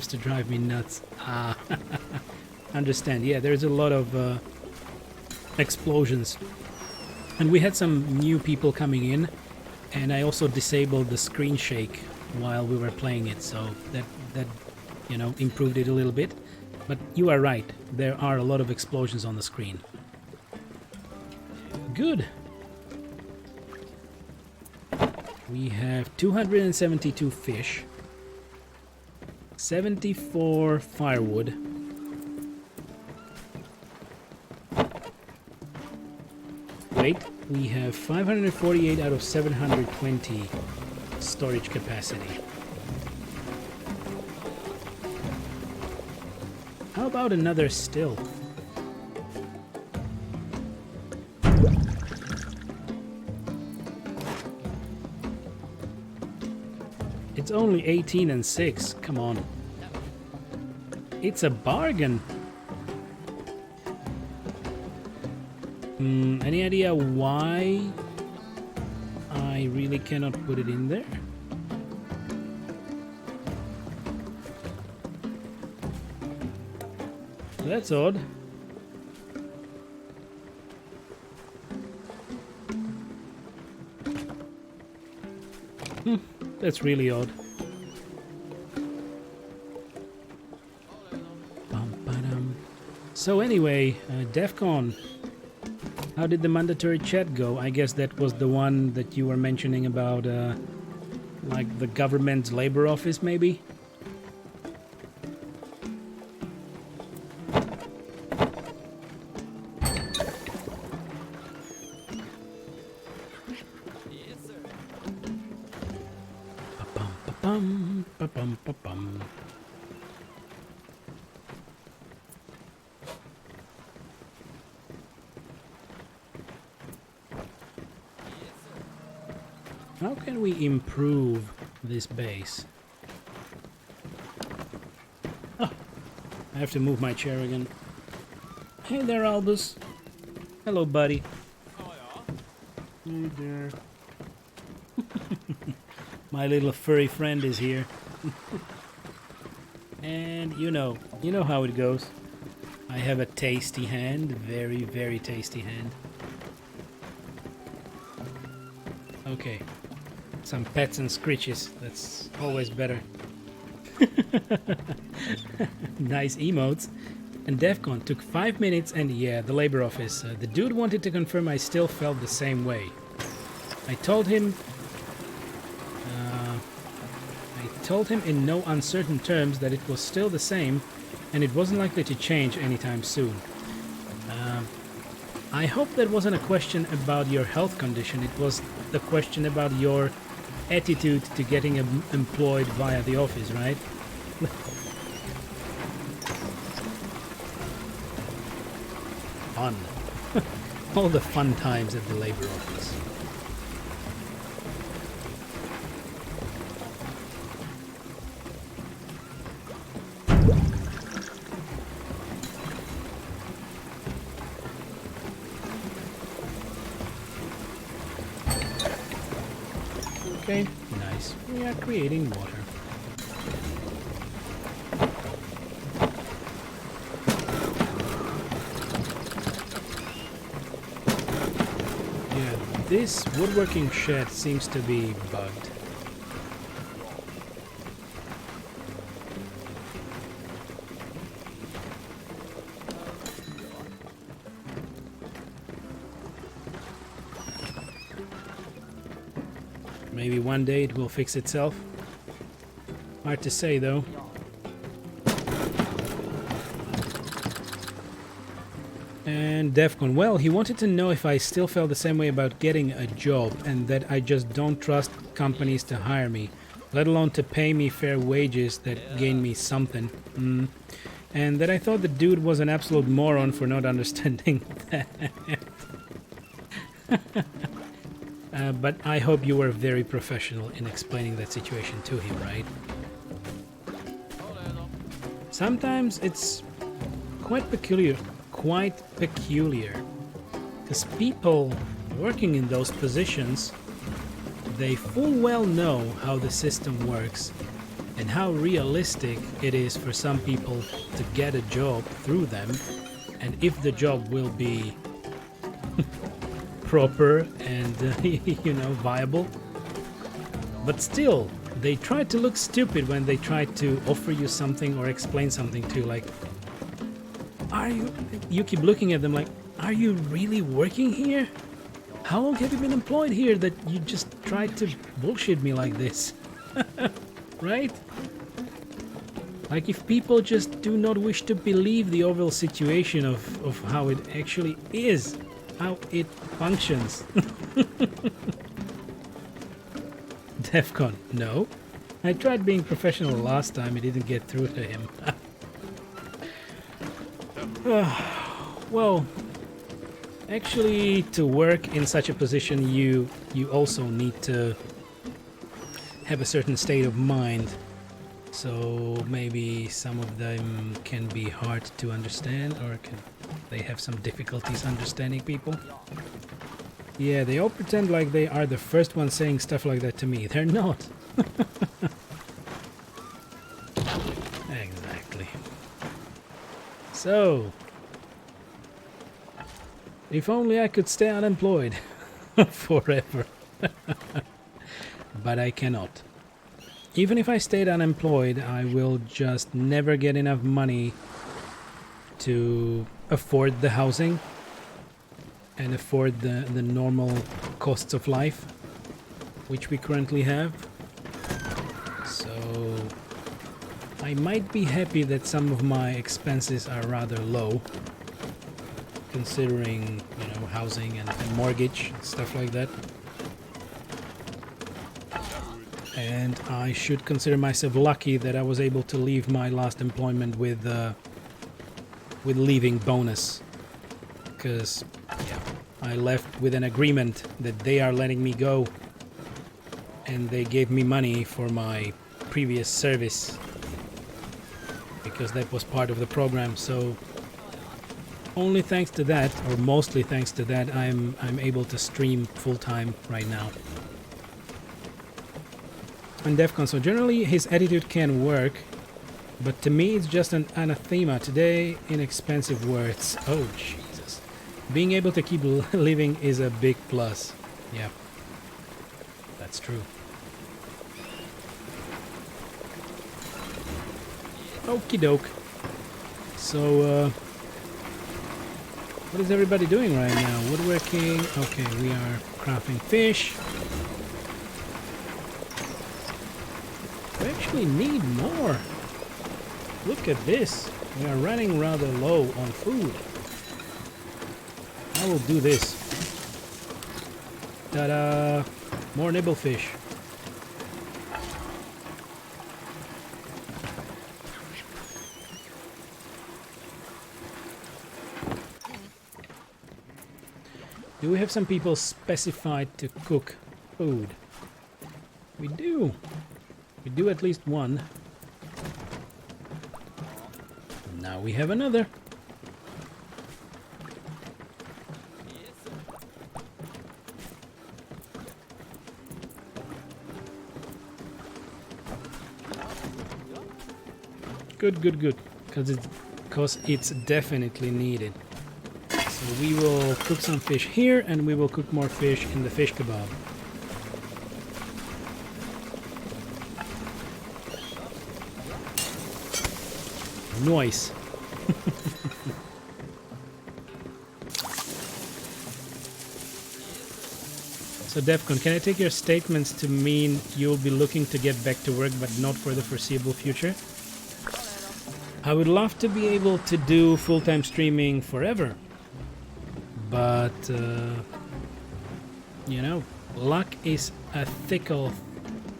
to drive me nuts. Ah, understand. Yeah, there's a lot of explosions. And we had some new people coming in, and I also disabled the screen shake while we were playing it, so that you know, improved it a little bit. But you are right, there are a lot of explosions on the screen. Good. We have 272 fish, 74 firewood, wait, we have 548 out of 720 storage capacity. How about another still? It's only 18 and 6, come on. It's a bargain. Any idea why I really cannot put it in there? That's odd. That's really odd. So anyway, DEFCON. How did the mandatory chat go? I guess that was the one that you were mentioning about, like the government labor office, maybe? Ba-bum, ba-bum, ba-bum. How can we improve this base? Oh, I have to move my chair again. Hey there, Albus. Hello, buddy. Hey there. My little furry friend is here. And you know how it goes. I have a tasty hand, very, very tasty hand. Okay. Some pets and screeches, that's always better. Nice emotes. And DEFCON took 5 minutes, and yeah, the labor office. The dude wanted to confirm I still felt the same way. I told him in no uncertain terms that it was still the same, and it wasn't likely to change anytime soon. I hope that wasn't a question about your health condition, it was the question about your attitude to getting employed via the office, right? Fun. All the fun times at the labor office. Okay, nice. We are creating water. Yeah, this woodworking shed seems to be bugged. Maybe one day it will fix itself. Hard to say, though. And DEFCON, well, he wanted to know if I still felt the same way about getting a job, and that I just don't trust companies to hire me, let alone to pay me fair wages that gain me something. And that I thought the dude was an absolute moron for not understanding that. But I hope you were very professional in explaining that situation to him, right? Sometimes it's quite peculiar, because people working in those positions, they full well know how the system works, and how realistic it is for some people to get a job through them, and if the job will be proper and viable. But still, they try to look stupid when they try to offer you something or explain something to, like, you keep looking at them like, are you really working here? How long have you been employed here that you just tried to bullshit me like this? Right? Like, if people just do not wish to believe the overall situation of how it actually is, how it functions. Defcon, no. I tried being professional last time, it didn't get through to him. Well, actually, to work in such a position, you also need to have a certain state of mind. So maybe some of them can be hard to understand, or they have some difficulties understanding people. Yeah, they all pretend like they are the first one saying stuff like that to me. They're not. Exactly. So, if only I could stay unemployed forever. But I cannot. Even if I stayed unemployed, I will just never get enough money to afford the housing and afford the normal costs of life, which we currently have. So I might be happy that some of my expenses are rather low, considering, housing and mortgage, stuff like that. And I should consider myself lucky that I was able to leave my last employment with leaving bonus, because I left with an agreement that they are letting me go, and they gave me money for my previous service because that was part of the program. So only thanks to that, or mostly thanks to that, I'm able to stream full-time right now. And Defcon, so generally his attitude can work, but to me it's just an anathema. Today, inexpensive words. Oh, Jesus. Being able to keep living is a big plus. Yeah, that's true. Okie doke. So, what is everybody doing right now? Woodworking. Okay, we are crafting fish. We actually need more. Look at this. We are running rather low on food. I will do this. Ta-da! More nibblefish. Do we have some people specified to cook food? We do. We do at least one. Now we have another. Good, good, good. Because it's definitely needed. So we will cook some fish here, and we will cook more fish in the fish kebab. Nice. So Defcon, can I take your statements to mean you'll be looking to get back to work, but not for the foreseeable future? I would love to be able to do full-time streaming forever, but luck is a fickle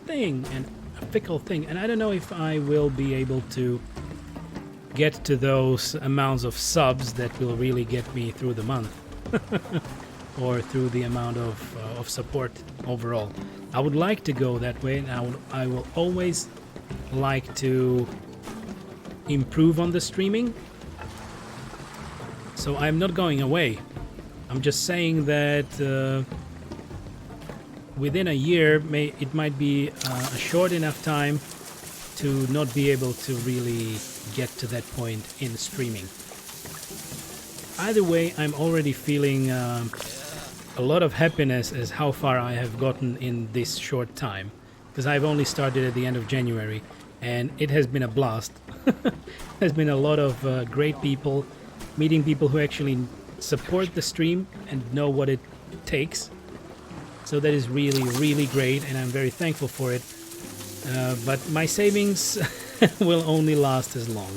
thing, and I don't know if I will be able to get to those amounts of subs that will really get me through the month or through the amount of support overall. I would like to go that way, and I will always like to improve on the streaming. So I'm not going away. I'm just saying that within a year, it might be a short enough time to not be able to really get to that point in streaming. Either way, I'm already feeling a lot of happiness as how far I have gotten in this short time, because I've only started at the end of January, and it has been a blast. There's been a lot of great people, meeting people who actually support the stream and know what it takes. So that is really, really great, and I'm very thankful for it. But my savings will only last as long.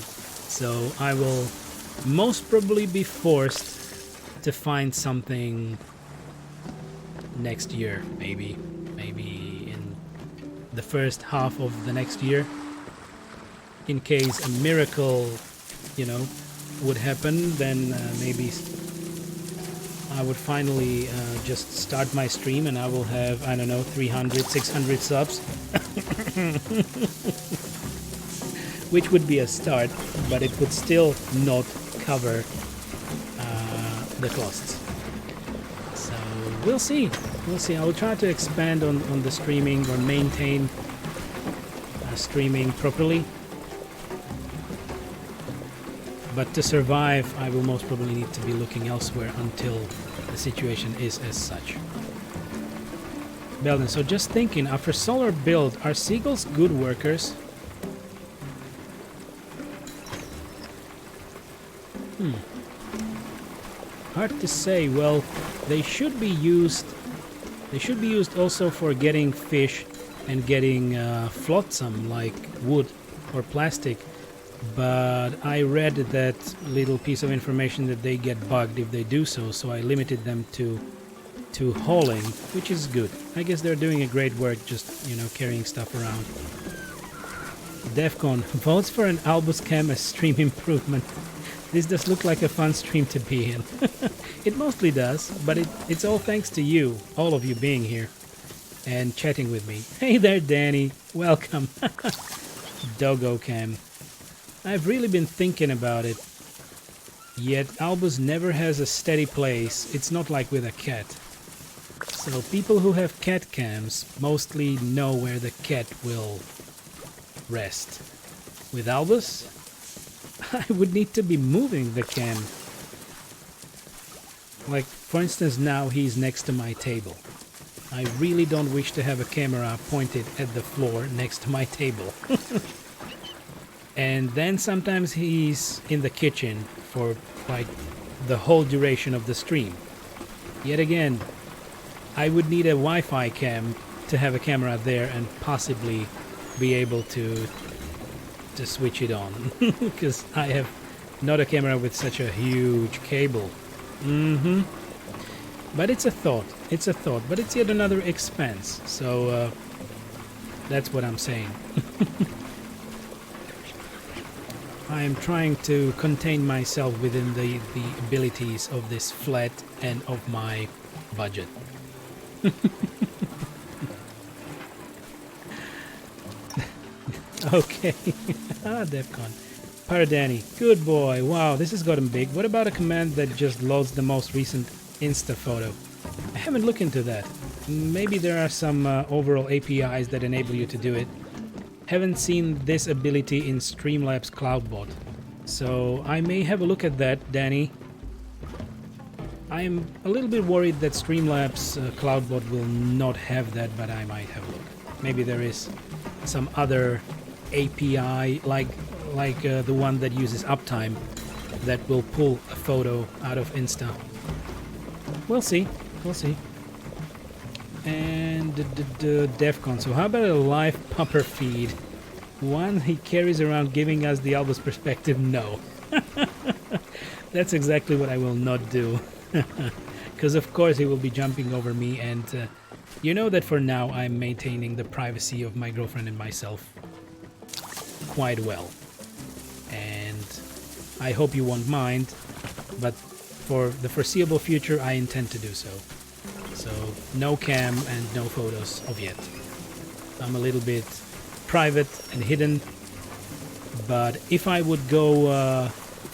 So I will most probably be forced to find something next year, maybe in the first half of the next year, in case a miracle, would happen. Then maybe I would finally just start my stream and I will have, I don't know, 300, 600 subs. Which would be a start, but it would still not cover the costs. So we'll see. I will try to expand on the streaming, or maintain streaming properly. But to survive, I will most probably need to be looking elsewhere until the situation is as such. Belden, so just thinking, after solar build, are seagulls good workers? Hard to say. Well, they should be used. They should be used also for getting fish and getting FLOTSAM, like wood or plastic. But I read that little piece of information that they get bugged if they do so. So I limited them to hauling, which is good. I guess they're doing a great work, just carrying stuff around. Defcon votes for an Albus Cam as stream improvement. This does look like a fun stream to be in. It mostly does, but it's all thanks to you, all of you being here and chatting with me. Hey there, Danny. Welcome. Doggo Cam. I've really been thinking about it. Yet Albus never has a steady place. It's not like with a cat. So people who have cat cams mostly know where the cat will rest. With Albus, I would need to be moving the cam. Like, for instance, now he's next to my table. I really don't wish to have a camera pointed at the floor next to my table. And then sometimes he's in the kitchen for like the whole duration of the stream. Yet again, I would need a Wi-Fi cam to have a camera there and possibly be able to switch it on. Because I have not a camera with such a huge cable. But it's a thought. But it's yet another expense. So that's what I'm saying. I am trying to contain myself within the abilities of this flat and of my budget. Okay. Defcon. Paradani. Good boy. Wow, this has gotten big. What about a command that just loads the most recent Insta photo? I haven't looked into that. Maybe there are some overall APIs that enable you to do it. Haven't seen this ability in Streamlabs CloudBot. So I may have a look at that, Danny. I'm a little bit worried that Streamlabs CloudBot will not have that, but I might have a look. Maybe there is some other API like the one that uses uptime that will pull a photo out of Insta. We'll see. And Defcon. So how about a live pupper feed? One he carries around giving us the Albus perspective? No. That's exactly what I will not do. Because of course he will be jumping over me, and you know that for now I'm maintaining the privacy of my girlfriend and myself quite well. And I hope you won't mind, but for the foreseeable future I intend to do so. So no cam and no photos of yet. I'm a little bit private and hidden, but if I would go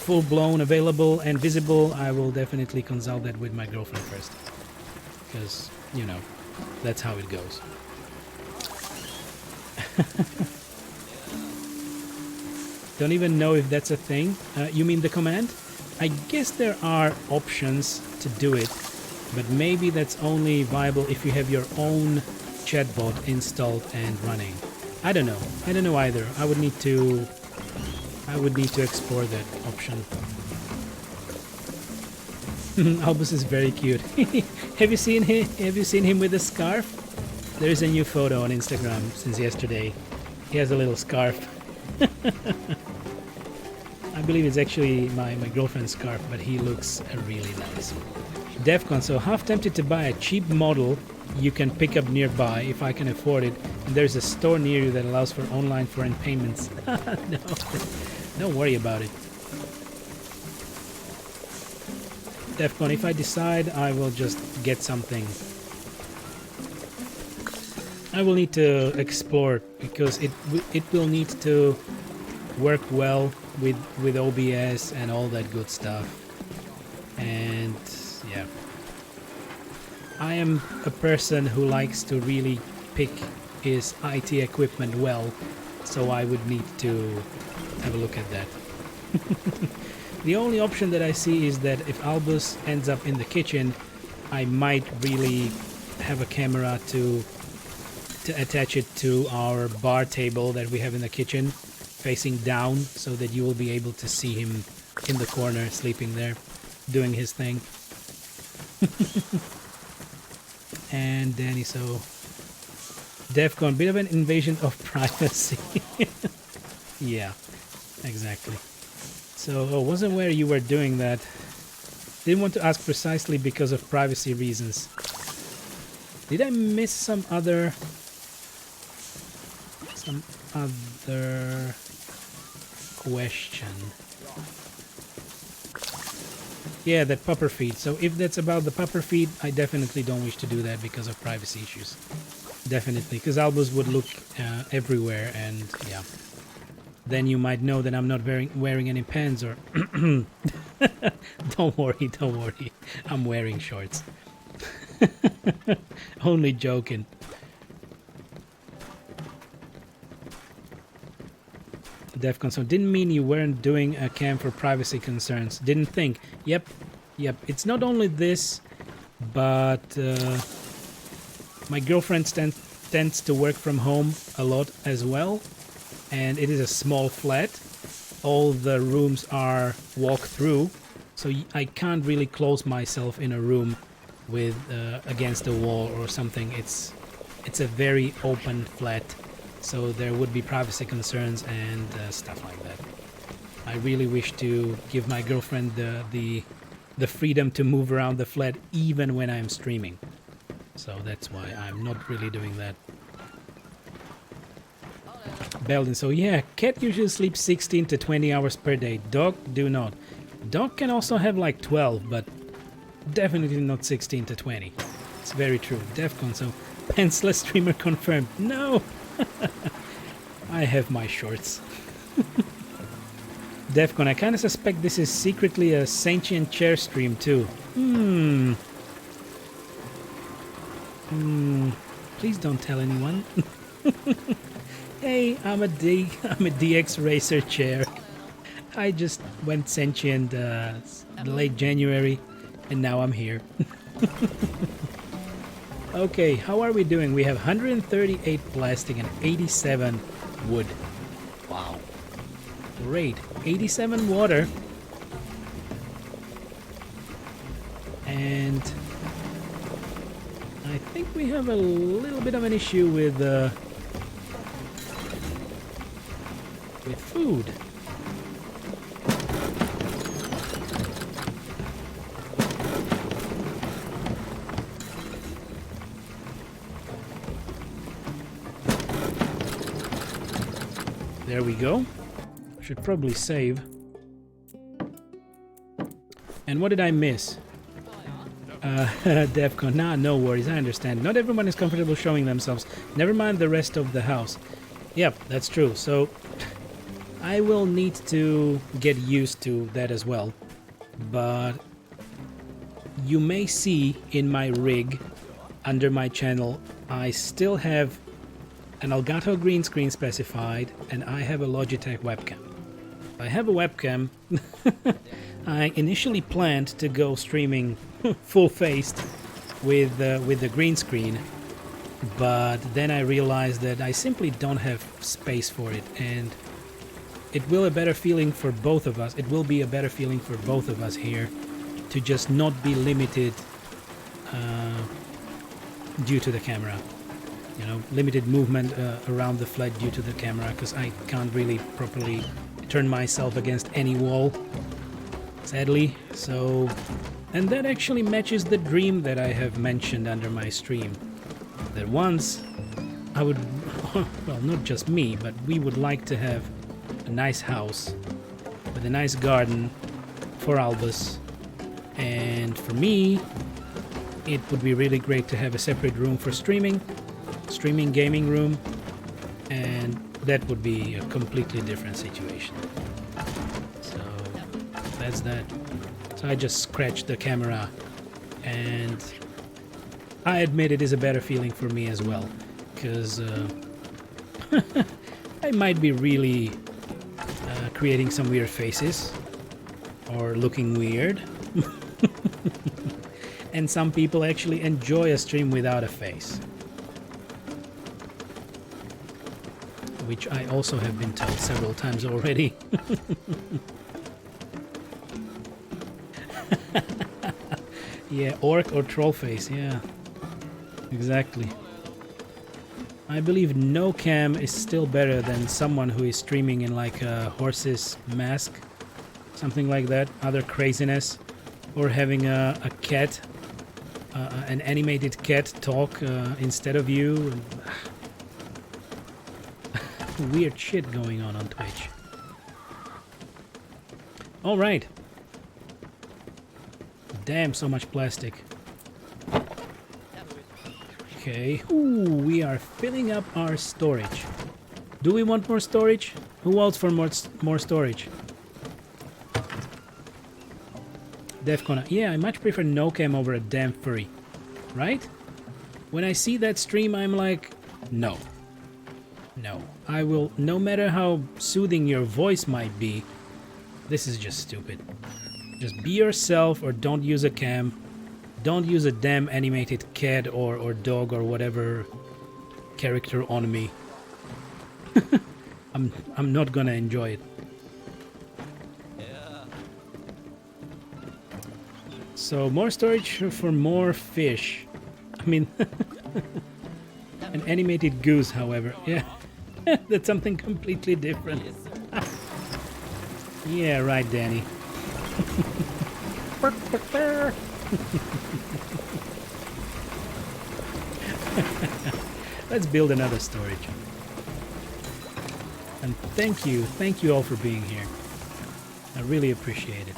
full-blown available and visible, I will definitely consult that with my girlfriend first, because that's how it goes. Don't even know if that's a thing. You mean the command? I guess there are options to do it, but maybe that's only viable if you have your own chatbot installed and running. I don't know. I don't know either. I would need to explore that option. Albus is very cute. Have you seen him? Have you seen him with a scarf? There is a new photo on Instagram since yesterday. He has a little scarf. I believe it's actually my girlfriend's scarf, but he looks really nice. Defcon, so half tempted to buy a cheap model you can pick up nearby if I can afford it. And there's a store near you that allows for online foreign payments. No, don't worry about it. Defcon, if I decide, I will just get something. I will need to explore because it will need to work well with OBS and all that good stuff. And yeah, I am a person who likes to really pick his IT equipment well, so I would need to have a look at that. The only option that I see is that if Albus ends up in the kitchen, I might really have a camera to attach it to our bar table that we have in the kitchen, facing down, so that you will be able to see him in the corner, sleeping there, doing his thing. And Danny, so Defcon, bit of an invasion of privacy. Yeah, exactly. So, wasn't where you were doing that. Didn't want to ask precisely because of privacy reasons. Did I miss some other question? Yeah, that pupper feed. So if that's about the pupper feed, I definitely don't wish to do that because of privacy issues. Definitely, because Albus would look everywhere, and yeah. Then you might know that I'm not wearing any pants or... Don't worry. I'm wearing shorts. Only joking. Defcon, so didn't mean you weren't doing a cam for privacy concerns. Didn't think. Yep. It's not only this, but my girlfriend tends to work from home a lot as well. And it is a small flat. All the rooms are walk-through, so I can't really close myself in a room with against a wall or something. It's a very open flat, so there would be privacy concerns and stuff like that. I really wish to give my girlfriend the freedom to move around the flat even when I'm streaming. So that's why I'm not really doing that. Belden, so yeah, cat usually sleeps 16 to 20 hours per day. Dog do not. Dog can also have like 12, but definitely not 16 to 20. It's very true. Defcon, so pantsless streamer confirmed. No! I have my shorts. Defcon, I kind of suspect this is secretly a sentient chair stream too. Please don't tell anyone. Hey, I'm a DX Racer chair. I just went sentient late January, and now I'm here. Okay, how are we doing? We have 138 plastic and 87 wood. Wow. Great. 87 water. And I think we have a little bit of an issue with food. There we go. Should probably save. And what did I miss? Defcon, nah, no worries, I understand. Not everyone is comfortable showing themselves. Never mind the rest of the house. Yep, that's true. So I will need to get used to that as well. But you may see in my rig under my channel, I still have an Elgato green screen specified, and I have a Logitech webcam. I have a webcam. I initially planned to go streaming full-faced with the green screen, but then I realized that I simply don't have space for it, and it will a better feeling for both of us. It will be a better feeling for both of us here to just not be limited due to the camera. You know, limited movement around the flat due to the camera, because I can't really properly turn myself against any wall, sadly. So, and that actually matches the dream that I have mentioned under my stream. That once I would, well, not just me, but we would like to have a nice house with a nice garden for Albus. And for me, it would be really great to have a separate room for streaming gaming room, and that would be a completely different situation. So that's that. So I just scratched the camera, and I admit it is a better feeling for me as well, because I might be really creating some weird faces or looking weird. And some people actually enjoy a stream without a face, which I also have been told several times already. Yeah, orc or troll face, yeah. Exactly. I believe no cam is still better than someone who is streaming in like a horse's mask, something like that, other craziness, or having a cat, an animated cat talk instead of you. Weird shit going on Twitch. All right. Damn, so much plastic. Okay. Ooh, we are filling up our storage. Do we want more storage? Who votes for more storage? Defcon. Yeah, I much prefer no cam over a damn furry. Right? When I see that stream, I'm like, no. No. I will, no matter how soothing your voice might be, this is just stupid. Just be yourself, or don't use a cam. Don't use a damn animated cat or dog or whatever character on me. I'm not gonna enjoy it. Yeah. So more storage for more fish. I mean, an animated goose, however. Yeah, that's something completely different. Yeah, right, Danny. Let's build another storage. And thank you all for being here. I really appreciate it.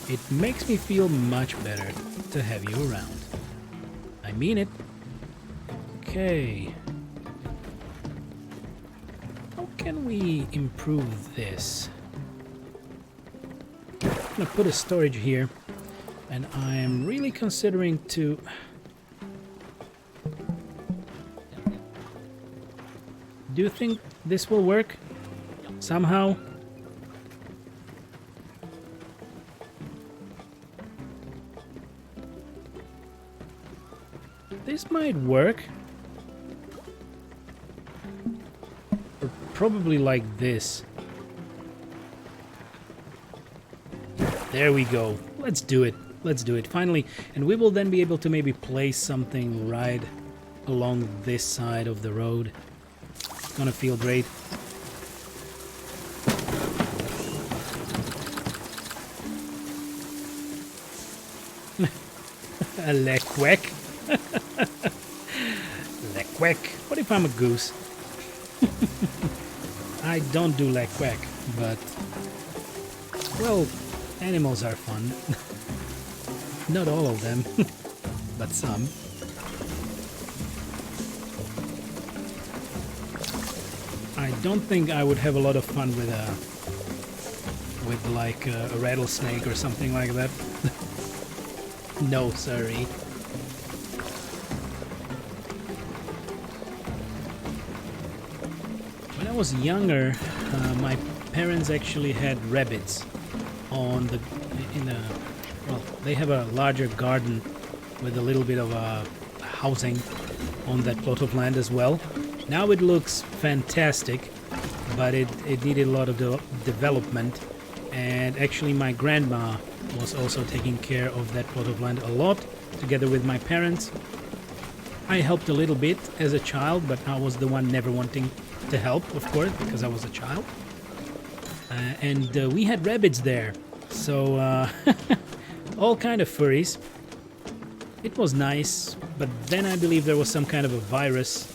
It makes me feel much better to have you around. I mean it. Okay. How can we improve this? I'm gonna put a storage here, and I am really considering to... Do you think this will work? Somehow? This might work. Or probably like this. There we go. Let's do it. Let's do it. Finally. And we will then be able to maybe place something right along this side of the road. It's gonna feel great. A lequek. Lequek. What if I'm a goose? I don't do lequek, but... Well, animals are fun. Not all of them, but some. I don't think I would have a lot of fun with like a rattlesnake or something like that. No, sorry. was younger, my parents actually had rabbits on the well, they have a larger garden with a little bit of a housing on that plot of land as well. Now it looks fantastic, but it needed a lot of development, and actually my grandma was also taking care of that plot of land a lot together with my parents. I helped a little bit as a child, but I was the one never wanting to help, of course, because I was a child. And we had rabbits there, so all kind of furries. It was nice, but then I believe there was some kind of a virus,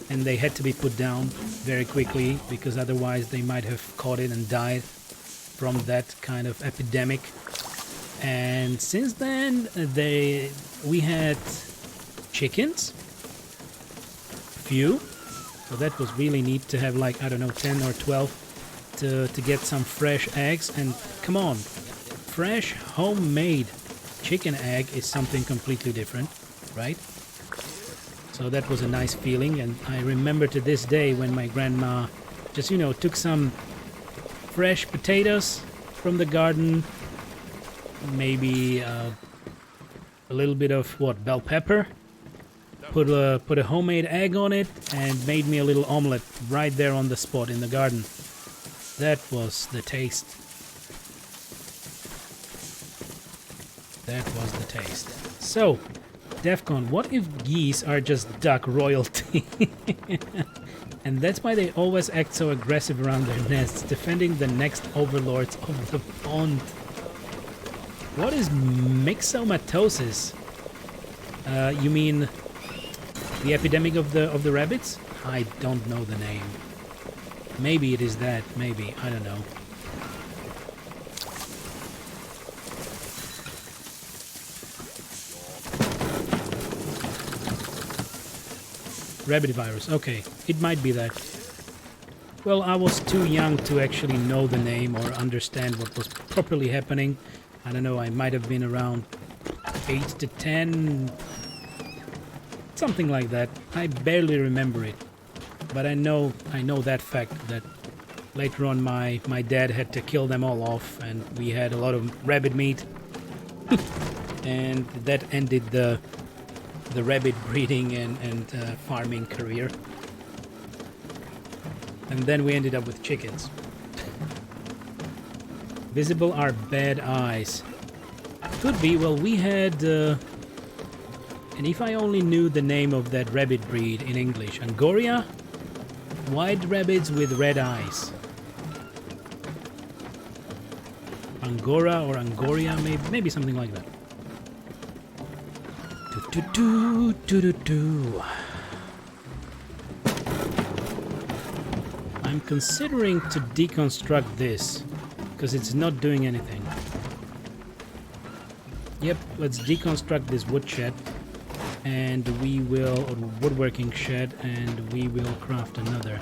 and they had to be put down very quickly, because otherwise they might have caught it and died from that kind of epidemic. And since then, we had chickens, few, so that was really neat to have, like, I don't know, 10 or 12 to get some fresh eggs. And come on, fresh homemade chicken egg is something completely different, right? So that was a nice feeling, and I remember to this day when my grandma just, you know, took some fresh potatoes from the garden, maybe a little bit of bell pepper, put a homemade egg on it, and made me a little omelette right there on the spot in the garden. That was the taste. That was the taste. So, Defcon, what if geese are just duck royalty? And that's why they always act so aggressive around their nests, defending the next overlords of the pond. What is myxomatosis? You mean the epidemic of the rabbits? I don't know the name. Maybe it is that, maybe, I don't know. Rabbit virus, okay, it might be that. Well, I was too young to actually know the name or understand what was properly happening. I don't know, I might have been around 8 to 10, something like that. I barely remember it. But I know that fact that later on my dad had to kill them all off, and we had a lot of rabbit meat. And that ended the rabbit breeding and farming career. And then we ended up with chickens. Visible are bad eyes. Could be. Well, we had... and if I only knew the name of that rabbit breed in English. Angora? White rabbits with red eyes. Angora or Angoria, maybe something like that. I'm considering to deconstruct this, because it's not doing anything. Yep, let's deconstruct this woodshed, and we will, or woodworking shed, and we will craft another.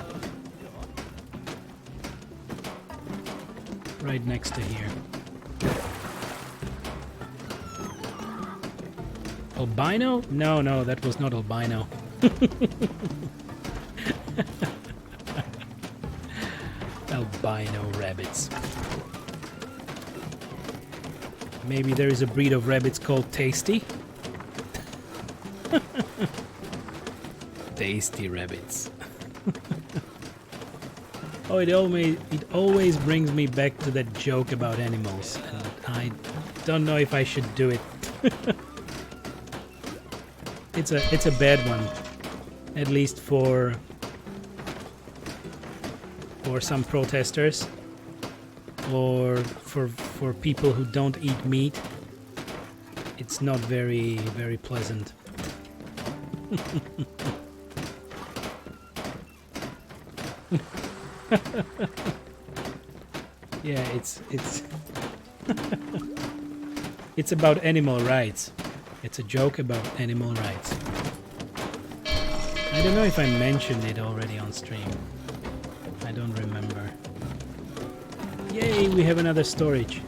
Right next to here. Albino? No, that was not albino. Albino rabbits. Maybe there is a breed of rabbits called Tasty? Tasty rabbits. Oh, it always brings me back to that joke about animals, and I don't know if I should do it. It's a bad one, at least for some protesters, or for people who don't eat meat. It's not very pleasant. Yeah, it's it's about animal rights. It's a joke about animal rights. I don't know if I mentioned it already on stream. I don't remember. Yay, we have another storage.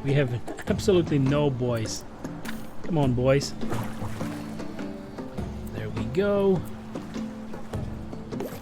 We have absolutely no boys. Come on, boys. There we go.